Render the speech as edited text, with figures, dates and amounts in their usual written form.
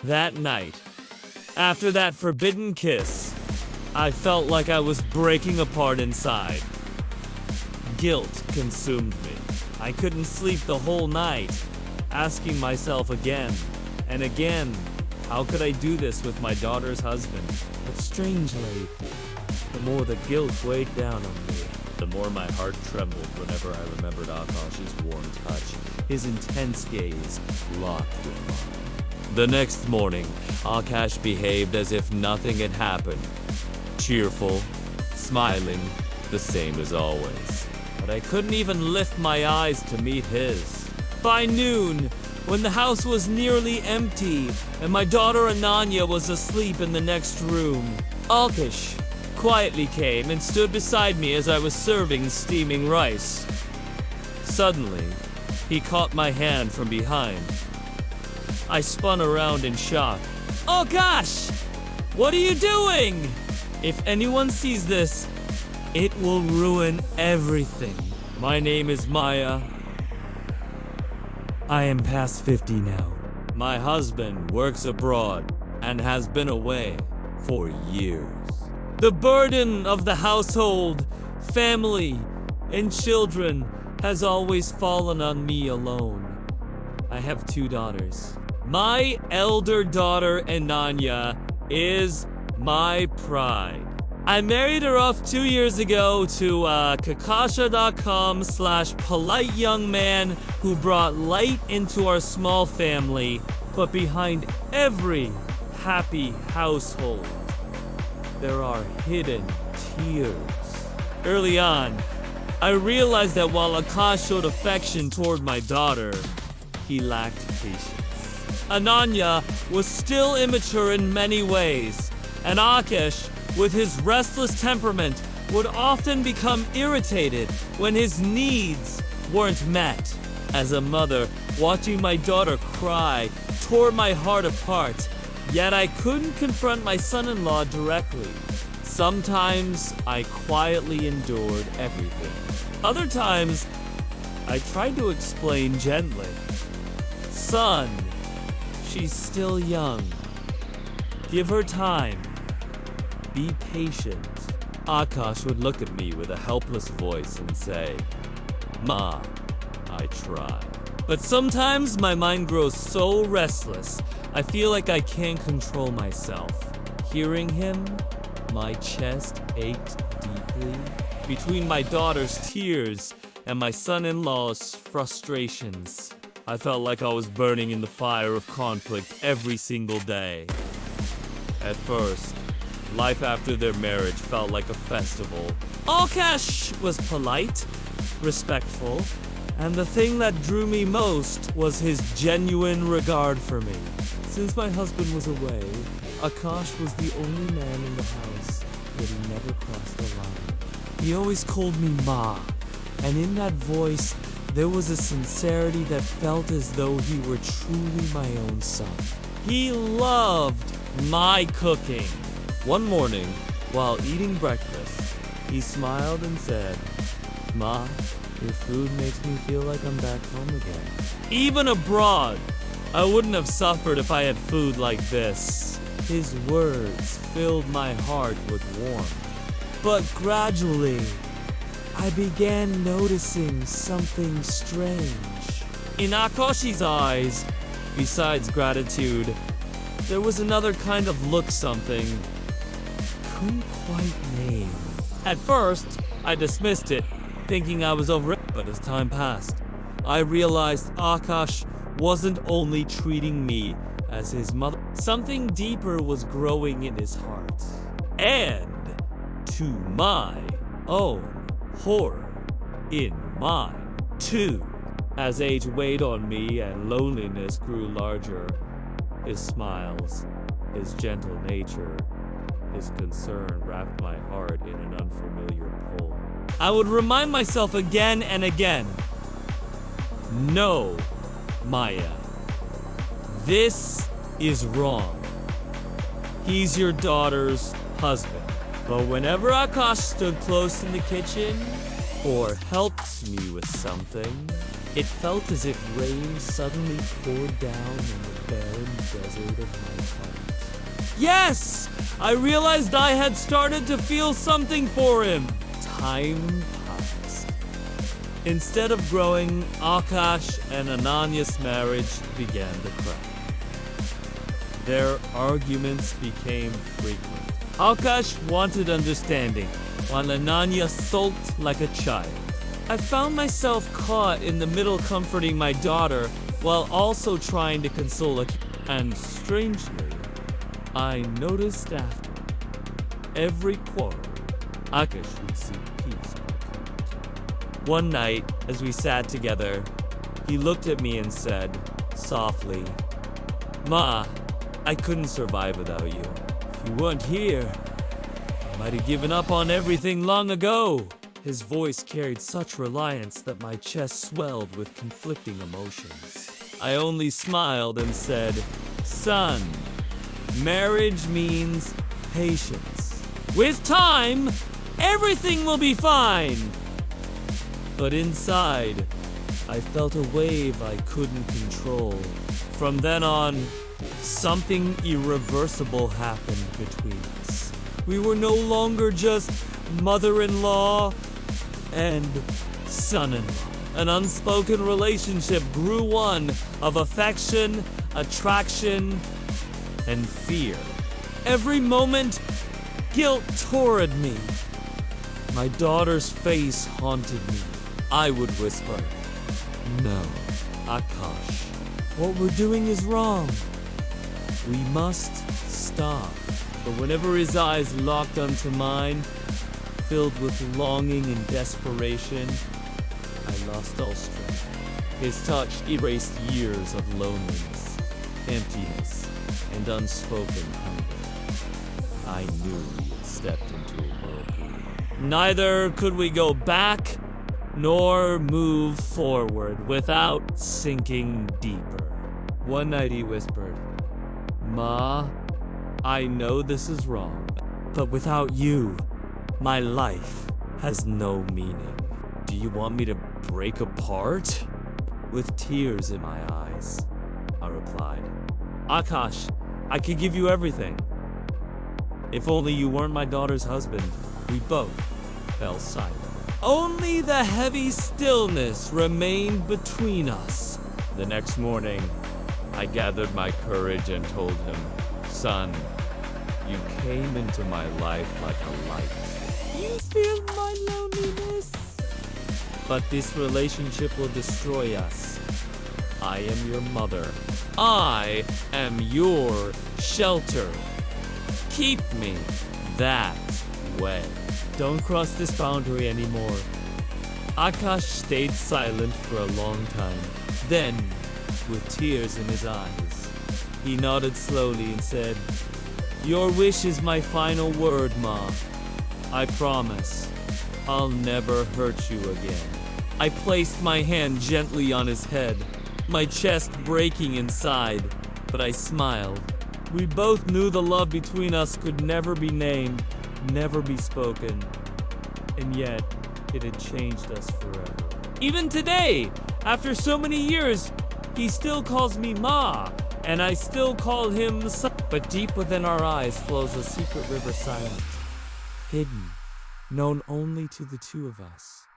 That night, after that forbidden kiss, I felt like I was breaking apart inside. Guilt consumed me. I couldn't sleep the whole night, asking myself again and again, how could I do this with my daughter's husband? But strangely, the more the guilt weighed down on me, the more my heart trembled whenever I remembered Akash's warm touch, his intense gaze locked with mine. The next morning, Akash behaved as if nothing had happened. Cheerful, smiling, the same as always. But I couldn't even lift my eyes to meet his. By noon, when the house was nearly empty and my daughter Ananya was asleep in the next room, Akash quietly came and stood beside me as I was serving steaming rice. Suddenly, he caught my hand from behind. I spun around in shock. Oh gosh! What are you doing? If anyone sees this, it will ruin everything. My name is Maya. I am past 50 now. My husband works abroad and has been away for years. The burden of the household, family, and children has always fallen on me alone. I have 2 daughters. My elder daughter, Ananya, is my pride. I married her off 2 years ago to kakasha.com/polite young man who brought light into our small family, but behind every happy household, there are hidden tears. Early on, I realized that while Akash showed affection toward my daughter, he lacked patience. Ananya was still immature in many ways, and Akash, with his restless temperament, would often become irritated when his needs weren't met. As a mother, watching my daughter cry tore my heart apart, yet I couldn't confront my son-in-law directly. Sometimes I quietly endured everything. Other times, I tried to explain gently. Son, she's still young. Give her time. Be patient. Akash would look at me with a helpless voice and say, Ma, I try. But sometimes my mind grows so restless, I feel like I can't control myself. Hearing him, my chest ached deeply. Between my daughter's tears and my son-in-law's frustrations, I felt like I was burning in the fire of conflict every single day. At first, life after their marriage felt like a festival. Akash was polite, respectful, and the thing that drew me most was his genuine regard for me. Since my husband was away, Akash was the only man in the house, yet he never crossed the line. He always called me Ma, and in that voice, there was a sincerity that felt as though he were truly my own son. He loved my cooking. One morning, while eating breakfast, he smiled and said, Ma, your food makes me feel like I'm back home again. Even abroad, I wouldn't have suffered if I had food like this. His words filled my heart with warmth. But gradually, I began noticing something strange. In Akashi's eyes, besides gratitude, there was another kind of look something couldn't quite name. At first, I dismissed it, thinking I was over it, but as time passed, I realized Akash wasn't only treating me as his mother. Something deeper was growing in his heart. And, to my own horror, in mine too. As age weighed on me and loneliness grew larger, his smiles, his gentle nature, his concern wrapped my heart in an unfamiliar pull. I would remind myself again and again, no, Maya, this is wrong. He's your daughter's husband. But whenever Akash stood close in the kitchen or helped me with something, It felt as if rain suddenly poured down in the barren desert of my heart. Yes! I realized I had started to feel something for him. Time passed. Instead of growing, Akash and Ananya's marriage began to crack. Their arguments became frequent. Akash wanted understanding, while Ananya sulked like a child. I found myself caught in the middle, comforting my daughter while also trying to console her. And strangely, I noticed after every quarrel, Akash would seek peace. One night, as we sat together, he looked at me and said, softly, "Ma, I couldn't survive without you. If you weren't here, I might have given up on everything long ago." His voice carried such reliance that my chest swelled with conflicting emotions. I only smiled and said, "Son, marriage means patience. With time, everything will be fine." But inside, I felt a wave I couldn't control. From then on, something irreversible happened between us. We were no longer just mother-in-law and son-in-law. An unspoken relationship grew, one of affection, attraction, and fear. Every moment, guilt tore at me. My daughter's face haunted me. I would whisper, "No, Akash, what we're doing is wrong. We must stop." But whenever his eyes locked onto mine, filled with longing and desperation, I lost all strength. His touch erased years of loneliness, emptiness, and unspoken hunger. I knew we had stepped into a whirlpool. Neither could we go back nor move forward without sinking deeper. One night he whispered, "Ma, I know this is wrong, but without you, my life has no meaning. Do you want me to break apart?" With tears in my eyes, I replied, "Akash, I could give you everything. If only you weren't my daughter's husband." We both fell silent. Only the heavy stillness remained between us. The next morning, I gathered my courage and told him, "Son, you came into my life like a light. You feel my loneliness? But this relationship will destroy us. I am your mother. I am your shelter. Keep me that way. Don't cross this boundary anymore." Akash stayed silent for a long time. Then, with tears in his eyes, he nodded slowly and said, "Your wish is my final word, Ma. I promise I'll never hurt you again." I placed my hand gently on his head, my chest breaking inside, but I smiled. We both knew the love between us could never be named, never be spoken, and yet it had changed us forever. Even today, after so many years, he still calls me Ma, and I still call him son. But deep within our eyes flows a secret river, silent, hidden, known only to the two of us.